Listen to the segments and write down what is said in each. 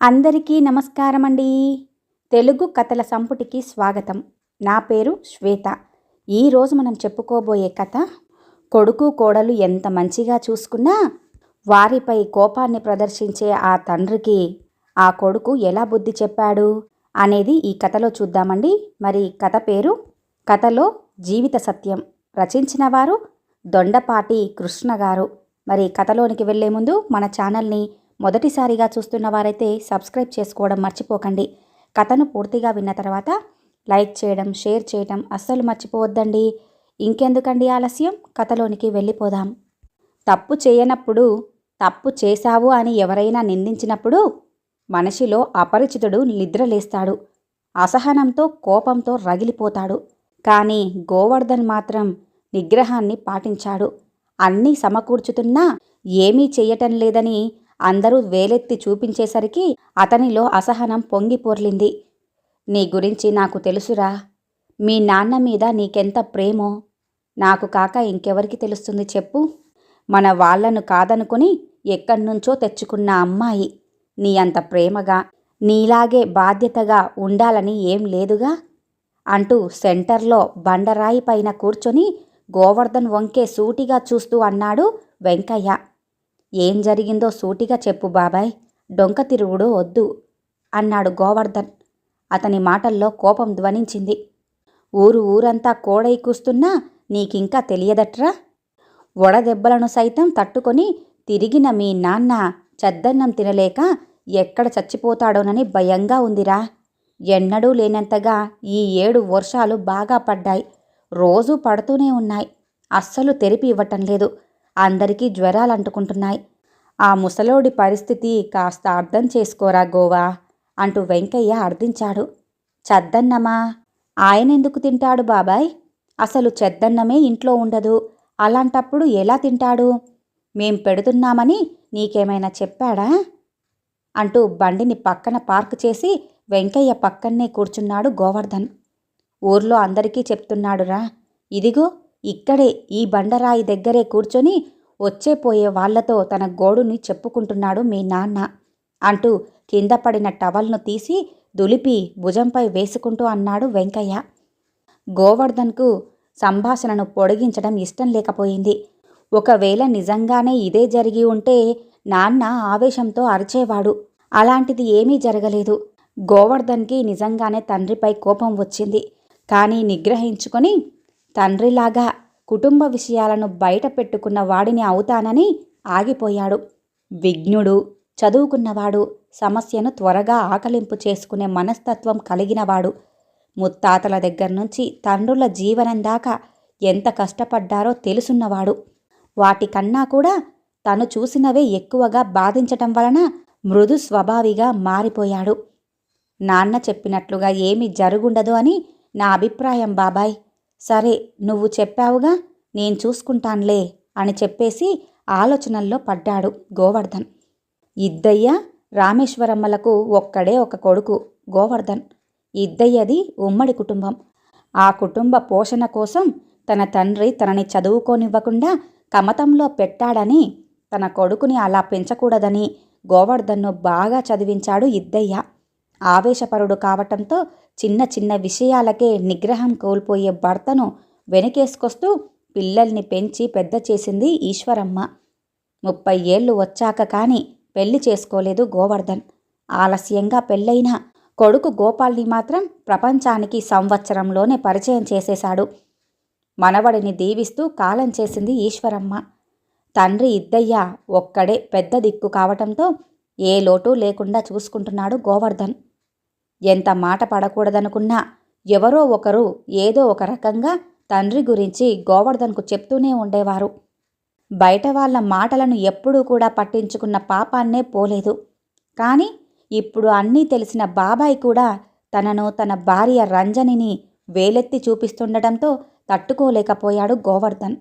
అందరికీ నమస్కారమండి. తెలుగు కథల సంపుటికి స్వాగతం. నా పేరు శ్వేత. ఈరోజు మనం చెప్పుకోబోయే కథ, కొడుకు కోడలు ఎంత మంచిగా చూసుకున్నా వారిపై కోపాన్ని ప్రదర్శించే ఆ తండ్రికి ఆ కొడుకు ఎలా బుద్ధి చెప్పాడు అనేది ఈ కథలో చూద్దామండి. మరి కథ పేరు కథలో జీవిత సత్యం. రచించిన వారు దొండపాటి కృష్ణ గారు. మరి కథలోనికి వెళ్లే ముందు మన ఛానల్ని మొదటిసారిగా చూస్తున్న వారైతే సబ్స్క్రైబ్ చేసుకోవడం మర్చిపోకండి. కథను పూర్తిగా విన్న తర్వాత లైక్ చేయడం, షేర్ చేయడం అస్సలు మర్చిపోవద్దండి. ఇంకెందుకండి ఆలస్యం, కథలోనికి వెళ్ళిపోదాం. తప్పు చేయనప్పుడు తప్పు చేశావు అని ఎవరైనా నిందించినప్పుడు మనిషిలో అపరిచితుడు నిద్రలేస్తాడు. అసహనంతో, కోపంతో రగిలిపోతాడు. కానీ గోవర్ధన్ మాత్రం నిగ్రహాన్ని పాటించాడు. అన్నీ సమకూర్చుతున్నా ఏమీ చెయ్యటం లేదని అందరూ వేలెత్తి చూపించేసరికి అతనిలో అసహనం పొంగిపొర్లింది. నీ గురించి నాకు తెలుసురా. మీ నాన్న మీద నీకెంత ప్రేమో నాకు కాక ఇంకెవరికి తెలుస్తుంది చెప్పు. మన వాళ్లను కాదనుకుని ఎక్కడ్నుంచో తెచ్చుకున్న అమ్మాయి. నీ అంత ప్రేమగా, నీలాగే బాధ్యతగా ఉండాలని ఏం లేదుగా అంటూ సెంటర్లో బండరాయి పైన కూర్చొని గోవర్ధన్ వంకే సూటిగా చూస్తూ అన్నాడు వెంకయ్య. ఏం జరిగిందో సూటిగా చెప్పు బాబాయ్, డొంక తిరుగుడు వద్దు అన్నాడు గోవర్ధన్. అతని మాటల్లో కోపం ధ్వనించింది. ఊరంతా కోడై కూస్తున్నా నీకింకా తెలియదట్రా. వడదెబ్బలను సైతం తట్టుకొని తిరిగిన మీ నాన్న చద్దన్నం తినలేక ఎక్కడ చచ్చిపోతాడోనని భయంగా ఉందిరా. ఎన్నడూ లేనంతగా ఈ 7 వర్షాలు బాగా పడ్డాయి. రోజూ పడుతూనే ఉన్నాయి. అస్సలు తెరిపి ఇవ్వటం లేదు. అందరికీ జ్వరాలంటుకుంటున్నాయి. ఆ ముసలోడి పరిస్థితి కాస్త అర్థం చేసుకోరా గోవా అంటూ వెంకయ్య అర్థించాడు. చద్దన్నమా? ఆయనెందుకు తింటాడు బాబాయ్? అసలు చెద్దన్నమే ఇంట్లో ఉండదు. అలాంటప్పుడు ఎలా తింటాడు? మేం పెడుతున్నామని నీకేమైనా చెప్పాడా అంటూ బండిని పక్కన పార్క్ చేసి వెంకయ్య పక్కన్నే కూర్చున్నాడు గోవర్ధన్. ఊర్లో అందరికీ చెప్తున్నాడురా. ఇదిగో ఇక్కడే ఈ బండరాయి దగ్గరే కూర్చొని వచ్చేపోయే వాళ్లతో తన గోడుని చెప్పుకుంటున్నాడు మీ నాన్న అంటూ కింద పడిన టవల్ను తీసి దులిపి భుజంపై వేసుకుంటూ అన్నాడు వెంకయ్య. గోవర్ధన్కు సంభాషణను పొడిగించడం ఇష్టం లేకపోయింది. ఒకవేళ నిజంగానే ఇదే జరిగి ఉంటే నాన్న ఆవేశంతో అరిచేవాడు. అలాంటిది ఏమీ జరగలేదు. గోవర్ధన్కి నిజంగానే తండ్రిపై కోపం వచ్చింది. కానీ నిగ్రహించుకొని తండ్రిలాగా కుటుంబ విషయాలను బయట పెట్టుకున్న వాడిని అవుతానని ఆగిపోయాడు. విజ్ఞుడు, చదువుకున్నవాడు, సమస్యను త్వరగా ఆకలింపు చేసుకునే మనస్తత్వం కలిగినవాడు. ముత్తాతల దగ్గర్నుంచి తండ్రుల జీవనం దాకా ఎంత కష్టపడ్డారో తెలుసున్నవాడు. వాటికన్నా కూడా తను చూసినవే ఎక్కువగా బాధించటం వలన మృదు స్వభావిగా మారిపోయాడు. నాన్న చెప్పినట్లుగా ఏమీ జరుగుండదు అని నా అభిప్రాయం బాబాయ్. సరే, నువ్వు చెప్పావుగా, నేను చూసుకుంటాన్లే అని చెప్పేసి ఆలోచనల్లో పడ్డాడు గోవర్ధన్. ఇద్దయ్య, రామేశ్వరమ్మలకు ఒక్కడే ఒక కొడుకు గోవర్ధన్. ఇద్దయ్యది ఉమ్మడి కుటుంబం. ఆ కుటుంబ పోషణ కోసం తన తండ్రి తనని చదువుకోనివ్వకుండా కమతంలో పెట్టాడని, తన కొడుకుని అలా పెంచకూడదని గోవర్ధన్ను బాగా చదివించాడు ఇద్దయ్య. ఆవేశపరుడు కావటంతో చిన్న చిన్న విషయాలకే నిగ్రహం కోల్పోయే భర్తను వెనకేసుకొస్తూ పిల్లల్ని పెంచి పెద్ద చేసింది ఈశ్వరమ్మ. 30 ఏళ్లు వచ్చాక కానీ పెళ్లి చేసుకోలేదు గోవర్ధన్. ఆలస్యంగా పెళ్ళైన కొడుకు గోపాల్ని మాత్రం ప్రపంచానికి సంవత్సరంలోనే పరిచయం చేసేశాడు. మనవడిని దీవిస్తూ కాలం చేసింది ఈశ్వరమ్మ. తండ్రి ఇద్దయ్య ఒక్కడే పెద్ద దిక్కు కావటంతో ఏ లోటు లేకుండా చూసుకుంటున్నాడు గోవర్ధన్. ఎంత మాట పడకూడదనుకున్నా ఎవరో ఒకరు ఏదో ఒక రకంగా తండ్రి గురించి గోవర్ధన్కు చెప్తూనే ఉండేవారు. బయట వాళ్ళ మాటలను ఎప్పుడూ కూడా పట్టించుకున్న పాపాన్నే పోలేదు. కానీ ఇప్పుడు అన్నీ తెలిసిన బాబాయ్ కూడా తనను, తన భార్య రంజనిని వేలెత్తి చూపిస్తుండటంతో తట్టుకోలేకపోయాడు గోవర్ధన్.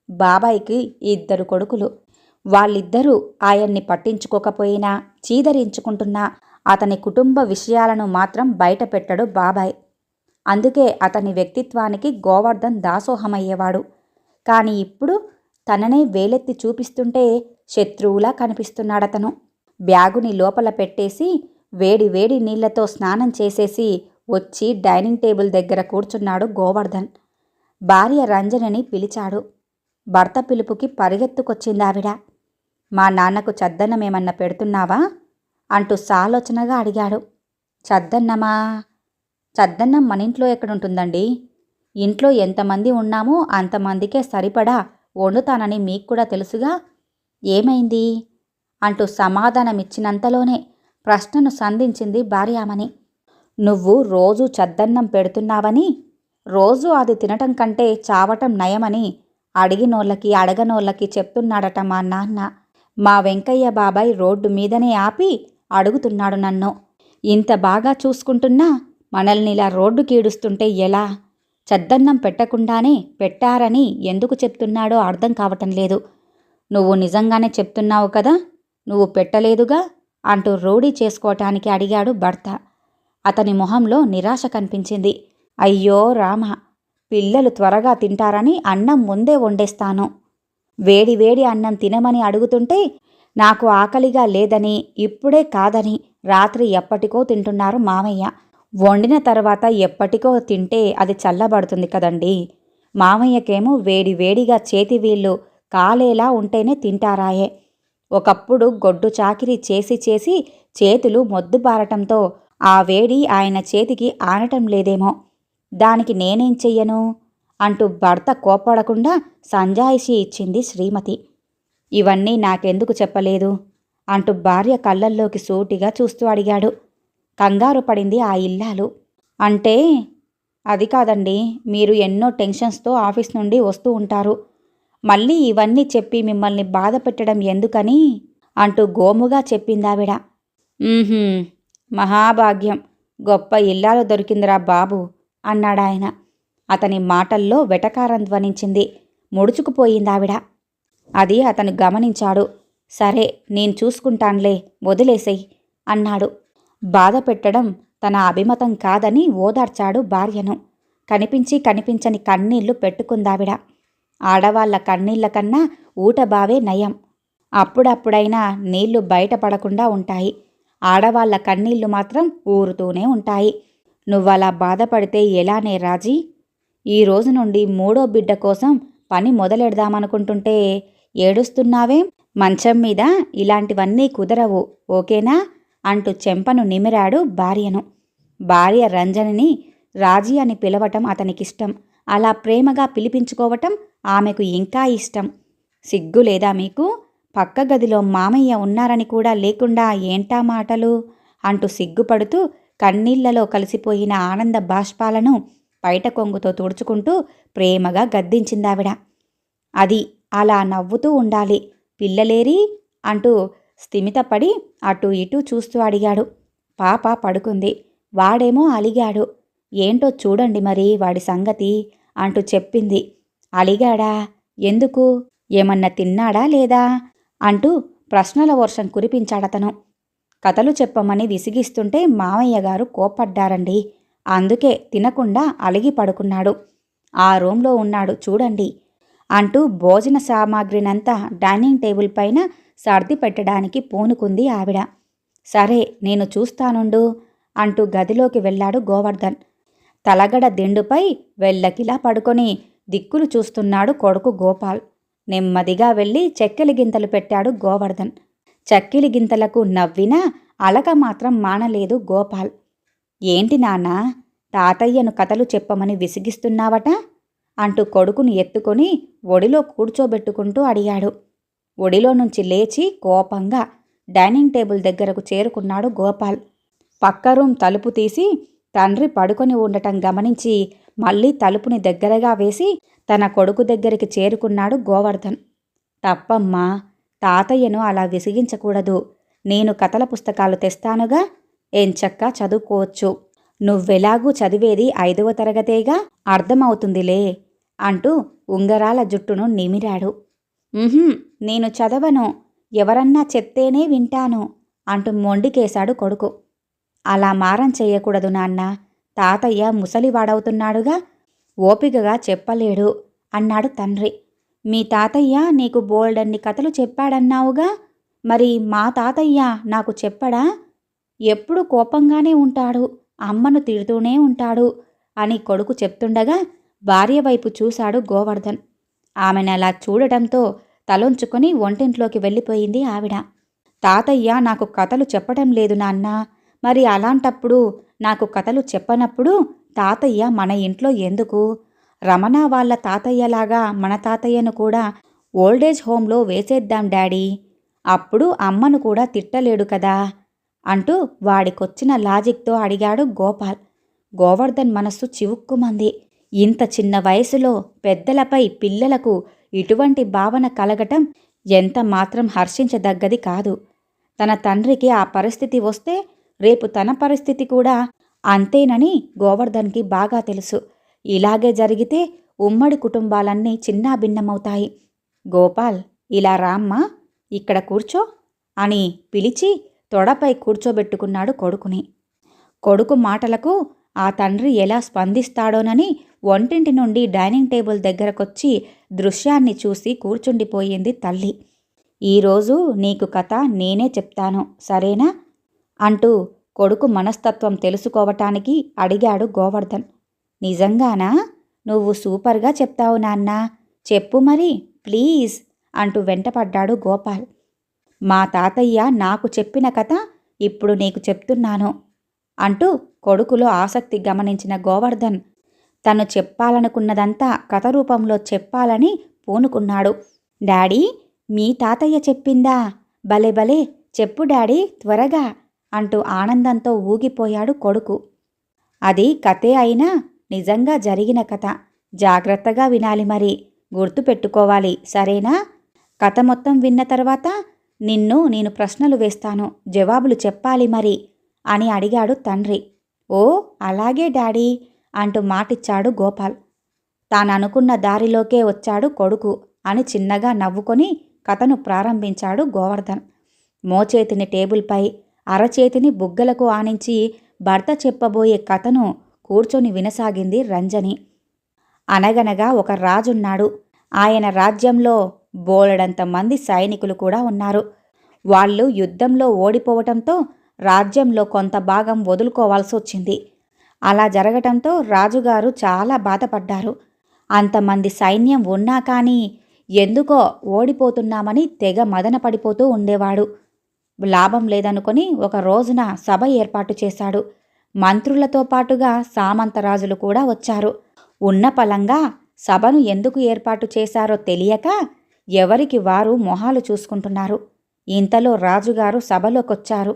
బాబాయ్కి 2 కొడుకులు. వాళ్ళిద్దరూ ఆయన్ని పట్టించుకోకపోయినా, చీదరించుకుంటున్నా అతని కుటుంబ విషయాలను మాత్రం బయట పెట్టడు బాబాయ్. అందుకే అతని వ్యక్తిత్వానికి గోవర్ధన్ దాసోహమయ్యేవాడు. కానీ ఇప్పుడు తననే వేలెత్తి చూపిస్తుంటే శత్రువులా కనిపిస్తున్నాడతను. బ్యాగుని లోపల పెట్టేసి వేడి వేడి నీళ్లతో స్నానం చేసేసి వచ్చి డైనింగ్ టేబుల్ దగ్గర కూర్చున్నాడు గోవర్ధన్. భార్య రంజనిని పిలిచాడు. భర్త పిలుపుకి పరిగెత్తుకొచ్చిందావిడ. మా నాన్నకు చద్దన్నమేమన్నా పెడుతున్నావా అంటూ సాలోచనగా అడిగాడు. చద్దన్నమా? చద్దన్నం మనింట్లో ఎక్కడుంటుందండి? ఇంట్లో ఎంతమంది ఉన్నామో అంతమందికే సరిపడా వండుతానని మీకు కూడా తెలుసుగా. ఏమైంది అంటూ సమాధానమిచ్చినంతలోనే ప్రశ్నను సంధించింది భార్యామణి. నువ్వు రోజూ చద్దన్నం పెడుతున్నావని, రోజూ అది తినటం కంటే చావటం నయమని అడిగినోళ్ళకి అడగనోళ్ళకి చెప్తున్నాడట మా నాన్న. మా వెంకయ్య బాబాయ్ రోడ్డు మీదనే ఆపి అడుగుతున్నాడు నన్ను. ఇంత బాగా చూసుకుంటున్నా మనల్నిలా రోడ్డుకీడుస్తుంటే ఎలా? చద్దన్నం పెట్టకుండానే పెట్టారని ఎందుకు చెప్తున్నాడో అర్థం కావటం లేదు. నువ్వు నిజంగానే చెప్తున్నావు కదా, నువ్వు పెట్టలేదుగా అంటూ రూఢీ చేసుకోవటానికి అడిగాడు భర్త. అతని మొహంలో నిరాశ కనిపించింది. అయ్యో రామ, పిల్లలు త్వరగా తింటారని అన్నం ముందే వండేస్తాను. వేడి వేడి అన్నం తినమని అడుగుతుంటే నాకు ఆకలిగా లేదని, ఇప్పుడే కాదని రాత్రి ఎప్పటికో తింటున్నారు మామయ్య. వండిన తర్వాత ఎప్పటికో తింటే అది చల్లబడుతుంది కదండి. మామయ్యకేమో వేడి వేడిగా చేతి వీళ్ళు కాలేలా ఉంటేనే తింటారాయే. ఒకప్పుడు గొడ్డు చాకిరీ చేసి చేసి చేతులు మొద్దుబారటంతో ఆ వేడి ఆయన చేతికి ఆనటం లేదేమో. దానికి నేనేం చెయ్యను అంటూ భర్త కోప్పడకుండా సంజాయిషీ ఇచ్చింది శ్రీమతి. ఇవన్నీ నాకెందుకు చెప్పలేదు అంటూ భార్య కళ్ళల్లోకి సూటిగా చూస్తూ అడిగాడు. కంగారు పడింది ఆ ఇల్లాలు. అంటే అది కాదండి, మీరు ఎన్నో టెన్షన్స్తో ఆఫీస్ నుండి వస్తూ ఉంటారు. మళ్ళీ ఇవన్నీ చెప్పి మిమ్మల్ని బాధ పెట్టడం ఎందుకని అంటూ గోముగా చెప్పిందావిడ. మహాభాగ్యం, గొప్ప ఇల్లాలు దొరికిందిరా బాబు అన్నాడాయన. అతని మాటల్లో వెటకారం ధ్వనించింది. ముడుచుకుపోయిందావిడ. అది అతను గమనించాడు. సరే, నేను చూసుకుంటాన్లే, వదిలేసేయ్ అన్నాడు. బాధ పెట్టడం తన అభిమతం కాదని ఓదార్చాడు భార్యను. కనిపించి కనిపించని కన్నీళ్లు పెట్టుకుందావిడ. ఆడవాళ్ల కన్నీళ్ల కన్నా ఊటబావే నయం. అప్పుడప్పుడైనా నీళ్లు బయటపడకుండా ఉంటాయి. ఆడవాళ్ల కన్నీళ్లు మాత్రం ఊరుతూనే ఉంటాయి. నువ్వలా బాధపడితే ఎలానే రాజీ? ఈ రోజు నుండి 3వ బిడ్డ కోసం పని మొదలెడదామనుకుంటుంటే ఏడుస్తున్నావేం? మంచం మీద ఇలాంటివన్నీ కుదరవు, ఓకేనా అంటూ చెంపను నిమిరాడు భార్యను. భార్య రంజనిని రాజీ అని పిలవటం అతనికిష్టం. అలా ప్రేమగా పిలిపించుకోవటం ఆమెకు ఇంకా ఇష్టం. సిగ్గులేదా మీకు? పక్క గదిలో మామయ్య ఉన్నారని కూడా లేకుండా ఏంటా మాటలు అంటూ సిగ్గుపడుతూ కన్నీళ్లలో కలిసిపోయిన ఆనంద బాష్పాలను బయట కొంగుతో తుడుచుకుంటూ ప్రేమగా గద్దించిందావిడ. అది అలా నవ్వుతూ ఉండాలి. పిల్లలేరి అంటూ స్థిమితపడి అటూ ఇటూ చూస్తూ అడిగాడు. పాప పడుకుంది. వాడేమో అలిగాడు. ఏంటో చూడండి మరి వాడి సంగతి అంటూ చెప్పింది. అలిగాడా? ఎందుకు? ఏమన్నా తిన్నాడా లేదా అంటూ ప్రశ్నల వర్షం కురిపించాడతను. కథలు చెప్పమని విసిగిస్తుంటే మామయ్య గారు కోప్పడ్డారండి. అందుకే తినకుండా అలిగి పడుకున్నాడు. ఆ రూంలో ఉన్నాడు చూడండి అంటూ భోజన సామాగ్రినంతా డైనింగ్ టేబుల్ పైన సర్ది పెట్టడానికి పూనుకుంది ఆవిడ. సరే, నేను చూస్తానుండు అంటూ గదిలోకి వెళ్ళాడు గోవర్ధన్. తలగడ దిండుపై వెల్లకిలా పడుకొని దిక్కులు చూస్తున్నాడు కొడుకు గోపాల్. నెమ్మదిగా వెళ్ళి చెక్కిలి గింతలు పెట్టాడు గోవర్ధన్. చక్కిలి గింతలకు నవ్వినా అలక మాత్రం మానలేదు గోపాల్. ఏంటి నాన్నా, తాతయ్యను కథలు చెప్పమని విసిగిస్తున్నావట అంటూ కొడుకును ఎత్తుకొని ఒడిలో కూర్చోబెట్టుకుంటూ అడిగాడు. ఒడిలో నుంచి లేచి కోపంగా డైనింగ్ టేబుల్ దగ్గరకు చేరుకున్నాడు గోపాల్. పక్క రూమ్ తలుపు తీసి తండ్రి పడుకొని ఉండటం గమనించి మళ్ళీ తలుపుని దగ్గరగా వేసి తన కొడుకు దగ్గరికి చేరుకున్నాడు గోవర్ధన్. తప్పమ్మా, తాతయ్యను అలా విసిగించకూడదు. నేను కథల పుస్తకాలు తెస్తానుగా, ఎంచక్కా చదువుకోవచ్చు. నువ్వెలాగూ చదివేది 5వ తరగతేగా, అర్థమవుతుందిలే అంటూ ఉంగరాల జుట్టును నిమిరాడు. నేను చదవను, ఎవరన్నా చెప్తేనే వింటాను అంటూ మొండికేశాడు కొడుకు. అలా మారం చెయ్యకూడదు నాన్న, తాతయ్య ముసలివాడవుతున్నాడుగా, ఓపికగా చెప్పలేడు అన్నాడు తండ్రి. మీ తాతయ్య నీకు బోల్డన్ని కథలు చెప్పాడన్నావుగా, మరి మా తాతయ్య నాకు చెప్పడా ఎప్పుడు కోపంగానే ఉంటాడు, అమ్మను తిడుతూనే ఉంటాడు అని కొడుకు చెప్తుండగా భార్య వైపు చూశాడు గోవర్ధన్. ఆమెనలా చూడటంతో తలొంచుకొని వంటింట్లోకి వెళ్ళిపోయింది ఆవిడ. తాతయ్య నాకు కథలు చెప్పటం లేదు నాన్నా. మరి అలాంటప్పుడు నాకు కథలు చెప్పనప్పుడు తాతయ్య మన ఇంట్లో ఎందుకు? రమణ వాళ్ళ తాతయ్యలాగా మన తాతయ్యను కూడా ఓల్డేజ్ హోంలో వేసేద్దాం డాడీ. అప్పుడు అమ్మను కూడా తిట్టలేడు కదా అంటూ వాడికొచ్చిన లాజిక్తో అడిగాడు గోపాల్. గోవర్ధన్ మనస్సు చివుక్కుమంది. ఇంత చిన్న వయసులో పెద్దలపై పిల్లలకు ఇటువంటి భావన కలగటం ఎంత మాత్రం హర్షించదగ్గది కాదు. తన తండ్రికి ఆ పరిస్థితి వస్తే రేపు తన పరిస్థితి కూడా అంతేనని గోవర్ధన్కి బాగా తెలుసు. ఇలాగే జరిగితే ఉమ్మడి కుటుంబాలన్నీ చిన్నాభిన్నమవుతాయి. గోపాల్, ఇలా రామ్మా, ఇక్కడ కూర్చో అని పిలిచి తొడపై కూర్చోబెట్టుకున్నాడు కొడుకుని. కొడుకు మాటలకు ఆ తండ్రి ఎలా స్పందిస్తాడోనని వంటింటి నుండి డైనింగ్ టేబుల్ దగ్గరకొచ్చి దృశ్యాన్ని చూసి కూర్చుండిపోయింది తల్లి. ఈరోజు నీకు కథ నేనే చెప్తాను, సరేనా అంటూ కొడుకు మనస్తత్వం తెలుసుకోవటానికి అడిగాడు గోవర్ధన్. నిజంగానా? నువ్వు సూపర్గా చెప్తావు నాన్నా, చెప్పు మరి ప్లీజ్ అంటూ వెంటపడ్డాడు గోపాల్. మా తాతయ్య నాకు చెప్పిన కథ ఇప్పుడు నీకు చెప్తున్నాను అంటూ కొడుకులో ఆసక్తి గమనించిన గోవర్ధన్ తను చెప్పాలనుకున్నదంతా కథ రూపంలో చెప్పాలని పూనుకున్నాడు. డాడీ, మీ తాతయ్య చెప్పిందా? భలే భలే, చెప్పు డాడీ త్వరగా అంటూ ఆనందంతో ఊగిపోయాడు కొడుకు. అది కథే అయినా నిజంగా జరిగిన కథ. జాగ్రత్తగా వినాలి, మరి గుర్తుపెట్టుకోవాలి, సరేనా? కథ మొత్తం విన్న తర్వాత నేను ప్రశ్నలు వేస్తాను, జవాబులు చెప్పాలి మరి అని అడిగాడు తండ్రి. ఓ అలాగే డాడీ అంటూ మాటిచ్చాడు గోపాల్. తాననుకున్న దారిలోకే వచ్చాడు కొడుకు అని చిన్నగా నవ్వుకొని కథను ప్రారంభించాడు గోవర్ధన్. మోచేతిని టేబుల్పై, అరచేతిని బుగ్గలకు ఆనించి భర్త చెప్పబోయే కథను కూర్చొని వినసాగింది రంజని. అనగనగా ఒక రాజున్నాడు. ఆయన రాజ్యంలో బోలెడంత మంది సైనికులు కూడా ఉన్నారు. వాళ్ళు యుద్ధంలో ఓడిపోవటంతో రాజ్యంలో కొంత భాగం వదులుకోవాల్సొచ్చింది. అలా జరగటంతో రాజుగారు చాలా బాధపడ్డారు. అంతమంది సైన్యం ఉన్నా కానీ ఎందుకో ఓడిపోతున్నామని తెగ మదనపడిపోతూ ఉండేవాడు. లాభం లేదనుకొని ఒక రోజున సభ ఏర్పాటు చేశాడు. మంత్రులతో పాటుగా సామంతరాజులు కూడా వచ్చారు. ఉన్న పలంగా సభను ఎందుకు ఏర్పాటు చేశారో తెలియక ఎవరికి వారు మొహాలు చూసుకుంటున్నారు. ఇంతలో రాజుగారు సభలోకొచ్చారు.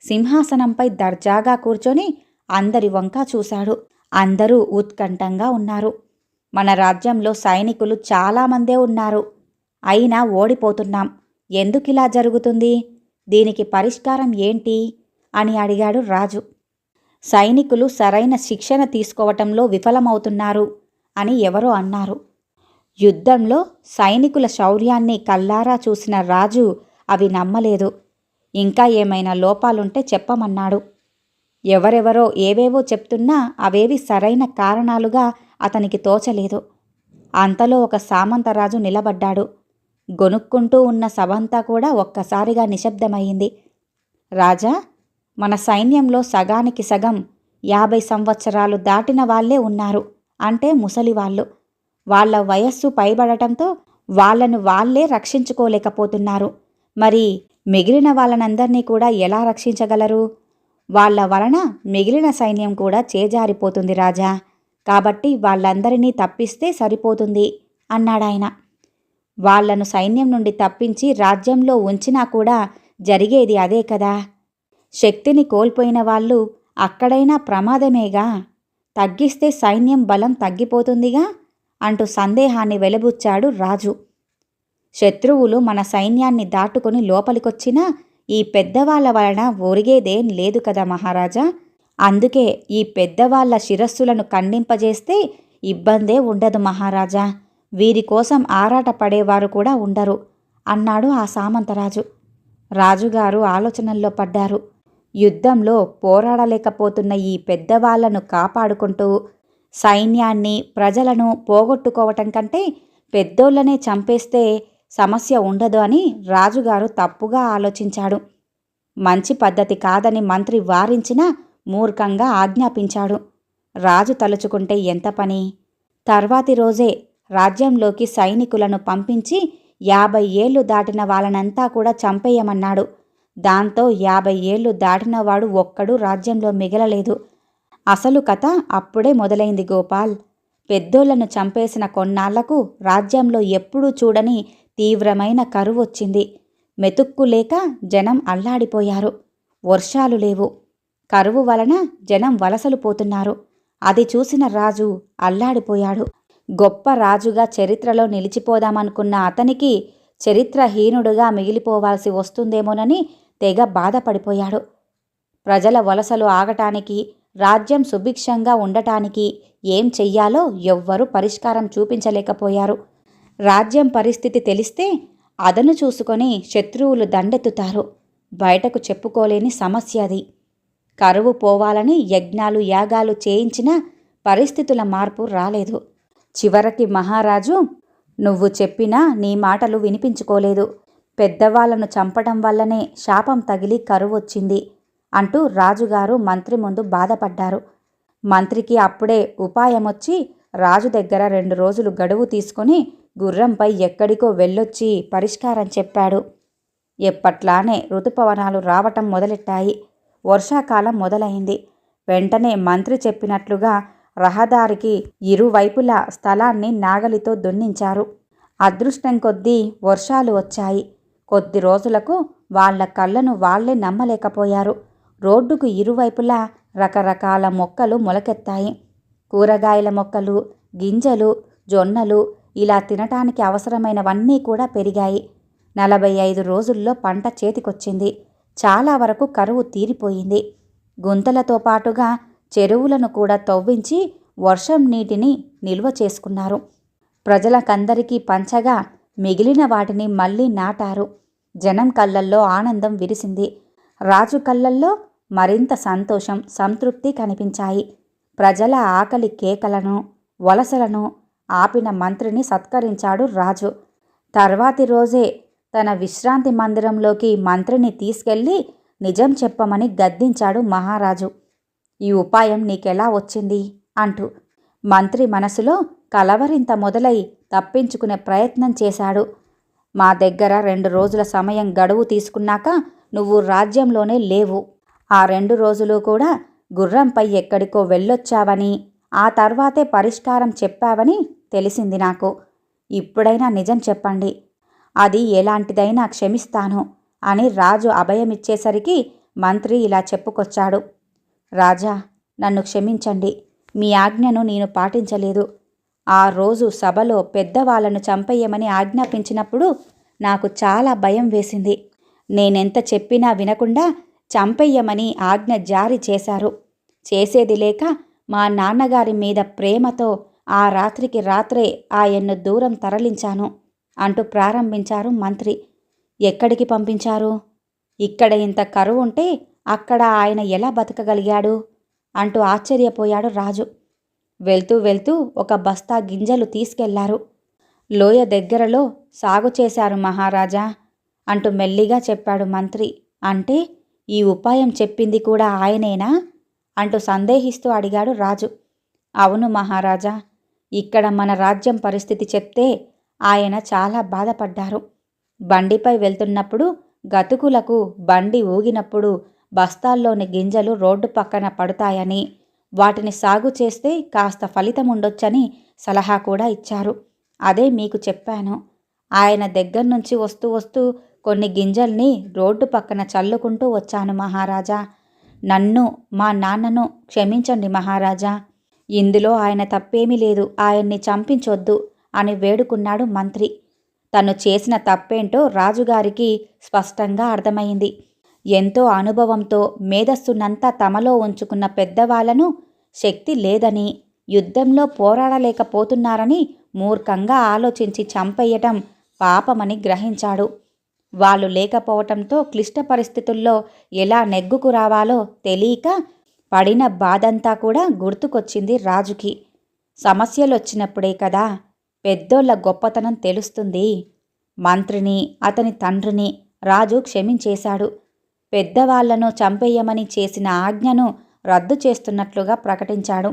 సింహాసనంపై దర్జాగా కూర్చొని అందరి వంకా చూశాడు. అందరూ ఉత్కంఠంగా ఉన్నారు. మన రాజ్యంలో సైనికులు చాలామందే ఉన్నారు, అయినా ఓడిపోతున్నాం. ఎందుకిలా జరుగుతుంది? దీనికి పరిష్కారం ఏంటి అని అడిగాడు రాజు. సైనికులు సరైన శిక్షణ తీసుకోవటంలో విఫలమవుతున్నారు అని ఎవరో అన్నారు. యుద్ధంలో సైనికుల శౌర్యాన్ని కల్లారా చూసిన రాజు అవి నమ్మలేదు. ఇంకా ఏమైనా లోపాలుంటే చెప్పమన్నాడు. ఎవరెవరో ఏవేవో చెప్తున్నా అవేవి సరైన కారణాలుగా అతనికి తోచలేదు. అంతలో ఒక సామంతరాజు నిలబడ్డాడు. గొనుక్కుంటూ ఉన్న సభంతా కూడా ఒక్కసారిగా నిశ్శబ్దమయ్యింది. రాజా, మన సైన్యంలో సగానికి సగం 50 సంవత్సరాలు దాటిన వాళ్లే ఉన్నారు, అంటే ముసలివాళ్ళు. వాళ్ల వయస్సు పైబడటంతో వాళ్లను వాళ్లే రక్షించుకోలేకపోతున్నారు. మరి మిగిలిన వాళ్ళనందర్నీ కూడా ఎలా రక్షించగలరు? వాళ్ల వలన మిగిలిన సైన్యం కూడా చేజారిపోతుంది రాజా. కాబట్టి వాళ్ళందరినీ తప్పిస్తే సరిపోతుంది అన్నాడాయన. వాళ్లను సైన్యం నుండి తప్పించి రాజ్యంలో ఉంచినా కూడా జరిగేది అదే కదా. శక్తిని కోల్పోయిన వాళ్ళు అక్కడైనా ప్రమాదమేగా. తగ్గిస్తే సైన్యం బలం తగ్గిపోతుందిగా అంటూ సందేహాన్ని వెలిబుచ్చాడు రాజు. శత్రువులు మన సైన్యాన్ని దాటుకుని లోపలికొచ్చినా ఈ పెద్దవాళ్ల వలన ఒరిగేదేం లేదు కదా మహారాజా. అందుకే ఈ పెద్దవాళ్ల శిరస్సులను ఖండింపజేస్తే ఇబ్బందే ఉండదు మహారాజా. వీరి కోసం ఆరాట పడేవారు కూడా ఉండరు అన్నాడు ఆ సామంతరాజు. రాజుగారు ఆలోచనల్లో పడ్డారు. యుద్ధంలో పోరాడలేకపోతున్న ఈ పెద్దవాళ్లను కాపాడుకుంటూ సైన్యాన్ని, ప్రజలను పోగొట్టుకోవటం కంటే పెద్దోళ్లనే చంపేస్తే సమస్య ఉండదు అని రాజుగారు తప్పుగా ఆలోచించాడు. మంచి పద్ధతి కాదని మంత్రి వారించినా మూర్ఖంగా ఆజ్ఞాపించాడు. రాజు తలుచుకుంటే ఎంత పని! తర్వాతి రోజే రాజ్యంలోకి సైనికులను పంపించి 50 ఏళ్లు దాటిన వాళ్ళనంతా కూడా చంపేయమన్నాడు. దాంతో 50 ఏళ్లు దాటినవాడు ఒక్కడూ రాజ్యంలో మిగలలేదు. అసలు కథ అప్పుడే మొదలైంది గోపాల్. పెద్దోళ్లను చంపేసిన కొన్నాళ్లకు రాజ్యంలో ఎప్పుడూ చూడని తీవ్రమైన కరువొచ్చింది. మెతుక్కులేక జనం అల్లాడిపోయారు. వర్షాలు లేవు. కరువు వలన జనం వలసలు పోతున్నారు. అది చూసిన రాజు అల్లాడిపోయాడు. గొప్ప రాజుగా చరిత్రలో నిలిచిపోదామనుకున్న అతనికి చరిత్రహీనుడుగా మిగిలిపోవాల్సి వస్తుందేమోనని తెగ బాధపడిపోయాడు. ప్రజల వలసలు ఆగటానికి, రాజ్యం సుభిక్షంగా ఉండటానికి ఏం చెయ్యాలో ఎవ్వరూ పరిష్కారం చూపించలేకపోయారు. రాజ్యం పరిస్థితి తెలిస్తే అదను చూసుకొని శత్రువులు దండెత్తుతారు. బయటకు చెప్పుకోలేని సమస్య అది. కరువు పోవాలని యజ్ఞాలు యాగాలు చేయించినా పరిస్థితుల మార్పు రాలేదు. చివరికి మహారాజు, నువ్వు చెప్పినా నీ మాటలు వినిపించుకోలేదు. పెద్దవాళ్లను చంపడం వల్లనే శాపం తగిలి కరువొచ్చింది అంటూ రాజుగారు మంత్రి ముందు బాధపడ్డారు. మంత్రికి అప్పుడే ఉపాయమొచ్చి రాజు దగ్గర 2 రోజులు గడువు తీసుకొని గుర్రంపై ఎక్కడికో వెళ్ళొచ్చి పరిష్కారం చెప్పాడు. ఎప్పట్లానే ఋతుపవనాలు రావటం మొదలెట్టాయి. వర్షాకాలం మొదలైంది. వెంటనే మంత్రి చెప్పినట్లుగా రహదారికి ఇరువైపులా స్థలాన్ని నాగలితో దున్నించారు. అదృష్టం కొద్దీ వర్షాలు వచ్చాయి. కొద్ది రోజులకు వాళ్ల కళ్ళను వాళ్లే నమ్మలేకపోయారు. రోడ్డుకు ఇరువైపులా రకరకాల మొక్కలు మొలకెత్తాయి. కూరగాయల మొక్కలు, గింజలు, జొన్నలు, ఇలా తినటానికి అవసరమైనవన్నీ కూడా పెరిగాయి. 45 రోజుల్లో పంట చేతికొచ్చింది. చాలా వరకు కరువు తీరిపోయింది. గుంతలతో పాటుగా చెరువులను కూడా తవ్వించి వర్షం నీటిని నిల్వ చేసుకున్నారు. ప్రజలకందరికీ పంచగా మిగిలిన వాటిని మళ్లీ నాటారు. జనం కళ్ళల్లో ఆనందం విరిసింది. రాజు కళ్ళల్లో మరింత సంతోషం, సంతృప్తి కనిపించాయి. ప్రజల ఆకలి కేకలను, వలసలను ఆపిన మంత్రిని సత్కరించాడు రాజు. తర్వాతి రోజే తన విశ్రాంతి మందిరంలోకి మంత్రిని తీసుకెళ్లి నిజం చెప్పమని గద్దించాడు మహారాజు. ఈ ఉపాయం నీకెలా వచ్చింది అంటూ. మంత్రి మనసులో కలవరింత మొదలై తప్పించుకునే ప్రయత్నం చేశాడు. మా దగ్గర 2 రోజుల సమయం గడువు తీసుకున్నాక నువ్వు రాజ్యంలోనే లేవు. ఆ 2 రోజులు కూడా గుర్రంపై ఎక్కడికో వెళ్ళొచ్చావని, ఆ తర్వాతే పరిష్కారం చెప్పావని తెలిసింది నాకు. ఇప్పుడైనా నిజం చెప్పండి. అది ఎలాంటిదైనా క్షమిస్తాను అని రాజు అభయమిచ్చేసరికి మంత్రి ఇలా చెప్పుకొచ్చాడు. రాజా, నన్ను క్షమించండి. మీ ఆజ్ఞను నేను పాటించలేదు. ఆ రోజు సభలో పెద్దవాళ్లను చంపేయమని ఆజ్ఞాపించినప్పుడు నాకు చాలా భయం వేసింది. నేనెంత చెప్పినా వినకుండా చంపేయమని ఆజ్ఞ జారీ చేశారు. చేసేది లేక మా నాన్నగారి మీద ప్రేమతో ఆ రాత్రికి రాత్రే ఆయన్ను దూరం తరలించాను అంటూ ప్రారంభించారు మంత్రి. ఎక్కడికి పంపించారు? ఇక్కడ ఇంత కరువుంటే అక్కడ ఆయన ఎలా బతకగలిగాడు అంటూ ఆశ్చర్యపోయాడు రాజు. వెళ్తూ వెళ్తూ ఒక బస్తా గింజలు తీసుకెళ్లారు. లోయ దగ్గరలో సాగు చేశారు మహారాజా అంటూ మెల్లిగా చెప్పాడు మంత్రి. అంటే ఈ ఉపాయం చెప్పింది కూడా ఆయనేనా అంటూ సందేహిస్తూ అడిగాడు రాజు. అవును మహారాజా, ఇక్కడ మన రాజ్యం పరిస్థితి చెప్తే ఆయన చాలా బాధపడ్డారు. బండిపై వెళ్తున్నప్పుడు గతుకులకు బండి ఊగినప్పుడు బస్తాల్లోని గింజలు రోడ్డు పక్కన పడతాయని, వాటిని సాగు చేస్తే కాస్త ఫలితం ఉండొచ్చని సలహా కూడా ఇచ్చారు. అదే మీకు చెప్పాను. ఆయన దగ్గర్నుంచి వస్తూ వస్తూ కొన్ని గింజల్ని రోడ్డు పక్కన చల్లుకుంటూ వచ్చాను మహారాజా. నన్ను, మా నాన్నను క్షమించండి మహారాజా. ఇందులో ఆయన తప్పేమీ లేదు. ఆయన్ని చంపించొద్దు అని వేడుకున్నాడు మంత్రి. తను చేసిన తప్పేంటో రాజుగారికి స్పష్టంగా అర్థమైంది. ఎంతో అనుభవంతో మేధస్సునంతా తమలో ఉంచుకున్న పెద్దవాళ్లను శక్తి లేదని, యుద్ధంలో పోరాడలేకపోతున్నారని మూర్ఖంగా ఆలోచించి చంపేయటం పాపమని గ్రహించాడు. వాళ్ళు లేకపోవటంతో క్లిష్ట పరిస్థితుల్లో ఎలా నెగ్గుకు రావాలో తెలియక పడిన బాధంతా కూడా గుర్తుకొచ్చింది రాజుకి. సమస్యలొచ్చినప్పుడే కదా పెద్దోళ్ల గొప్పతనం తెలుస్తుంది. మంత్రిని, అతని తండ్రిని రాజు క్షమించేశాడు. పెద్దవాళ్లను చంపేయమని చేసిన ఆజ్ఞను రద్దు చేస్తున్నట్లుగా ప్రకటించాడు.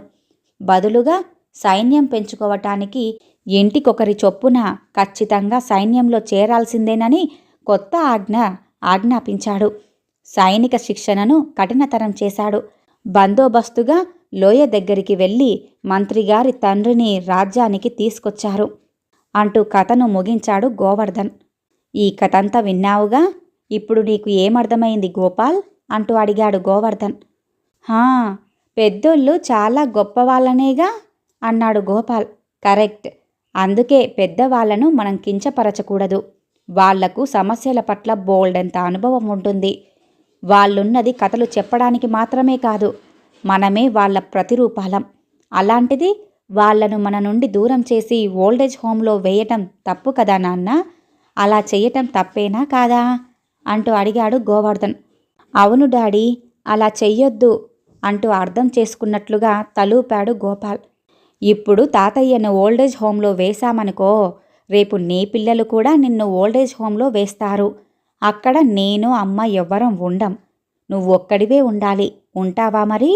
బదులుగా సైన్యం పెంచుకోవటానికి ఇంటికొకరి చొప్పున ఖచ్చితంగా సైన్యంలో చేరాల్సిందేనని కొత్త ఆజ్ఞాపించాడు. సైనిక శిక్షణను కఠినతరం చేశాడు. బందోబస్తుగా లోయ దగ్గరికి వెళ్ళి మంత్రిగారి తండ్రిని రాజ్యానికి తీసుకొచ్చారు అంటూ కథను ముగించాడు గోవర్ధన్. ఈ కథంతా విన్నావుగా, ఇప్పుడు నీకు ఏమర్థమైంది గోపాల్ అంటూ అడిగాడు గోవర్ధన్. హా, పెద్దోళ్ళు చాలా గొప్పవాళ్ళనేగా అన్నాడు గోపాల్. కరెక్ట్. అందుకే పెద్దవాళ్లను మనం కించపరచకూడదు. వాళ్లకు సమస్యల పట్ల బోల్డంత అనుభవం ఉంటుంది. వాళ్ళున్నది కథలు చెప్పడానికి మాత్రమే కాదు, మనమే వాళ్ళ ప్రతిరూపాలం. అలాంటిది వాళ్లను మన నుండి దూరం చేసి ఓల్డేజ్ హోంలో వేయటం తప్పు కదా నాన్న? అలా చెయ్యటం తప్పేనా కాదా అంటూ అడిగాడు గోవర్ధన్. అవును డాడీ, అలా చెయ్యొద్దు అంటూ అర్థం చేసుకున్నట్లుగా తలూపాడు గోపాల్. ఇప్పుడు తాతయ్యను ఓల్డేజ్ హోంలో వేశామనుకో, రేపు నీ పిల్లలు కూడా నిన్ను ఓల్డేజ్ హోంలో వేస్తారు. అక్కడ నేను అమ్మ ఎవ్వరం ఉండం. నువ్వొక్కడివే ఉండాలి. ఉంటావా మరి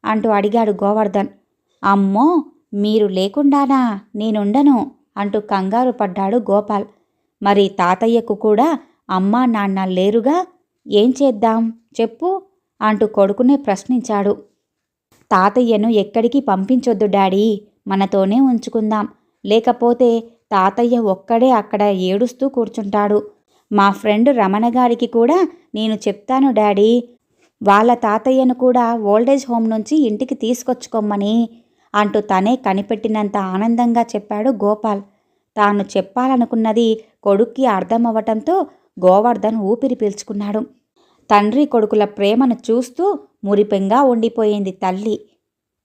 అంటూ అడిగాడు గోవర్ధన్. అమ్మో, మీరు లేకుండానా నేనుండను అంటూ కంగారు పడ్డాడు గోపాల్. మరి తాతయ్యకు కూడా అమ్మా నాన్న లేరుగా, ఏం చేద్దాం చెప్పు అంటూ కొడుకునే ప్రశ్నించాడు. తాతయ్యను ఎక్కడికి పంపించొద్దు డాడీ, మనతోనే ఉంచుకుందాం. లేకపోతే తాతయ్య ఒక్కడే అక్కడ ఏడుస్తూ కూర్చుంటాడు. మా ఫ్రెండ్ రమణగారికి కూడా నేను చెప్తాను డాడీ, వాళ్ళ తాతయ్యను కూడా ఓల్డేజ్ హోమ్ నుంచి ఇంటికి తీసుకొచ్చుకోమ్మని అంటూ తనే కనిపెట్టినంత ఆనందంగా చెప్పాడు గోపాల్. తాను చెప్పాలనుకున్నది కొడుక్కి అర్థమవ్వటంతో గోవర్ధన్ ఊపిరి పీల్చుకున్నాడు. తండ్రి కొడుకుల ప్రేమను చూస్తూ మురిపెంగా ఉండిపోయింది తల్లి.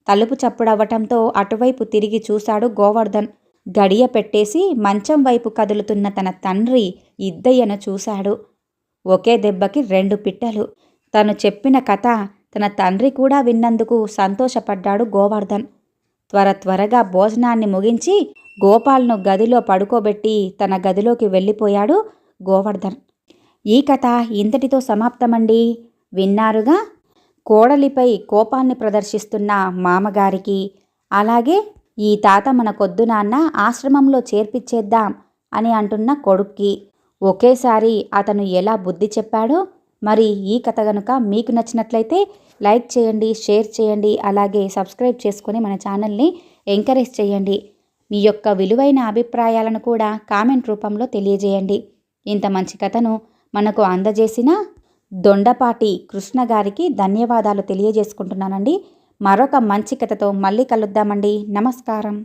తలుపు చప్పుడవ్వటంతో అటువైపు తిరిగి చూశాడు గోవర్ధన్. గడియ పెట్టేసి మంచం వైపు కదులుతున్న తన తండ్రి ఇద్దయ్యను చూశాడు. ఒకే దెబ్బకి 2 పిట్టలు. తను చెప్పిన కథ తన తండ్రి కూడా విన్నందుకు సంతోషపడ్డాడు గోవర్ధన్. త్వరగా భోజనాన్ని ముగించి గోపాల్ను గదిలో పడుకోబెట్టి తన గదిలోకి వెళ్ళిపోయాడు గోవర్ధన్. ఈ కథ ఇంతటితో సమాప్తమండి. విన్నారుగా, కోడలిపై కోపాన్ని ప్రదర్శిస్తున్న మామగారికి, అలాగే ఈ తాత మనకొద్దు నాన్న, ఆశ్రమంలో చేర్పిచ్చేద్దాం అని అంటున్న కొడుక్కి ఒకేసారి అతను ఎలా బుద్ధి చెప్పాడో. మరి ఈ కథ గనుక మీకు నచ్చినట్లయితే లైక్ చేయండి, షేర్ చేయండి, అలాగే సబ్స్క్రైబ్ చేసుకొని మన ఛానల్ని ఎంకరేజ్ చేయండి. మీ యొక్క విలువైన అభిప్రాయాలను కూడా కామెంట్ రూపంలో తెలియజేయండి. ఇంత మంచి కథను మనకు అందజేసిన దొండపాటి కృష్ణ గారికి ధన్యవాదాలు తెలియజేసుకుంటున్నానండి. మరొక మంచి కథతో మళ్ళీ కలుద్దామండి. నమస్కారం.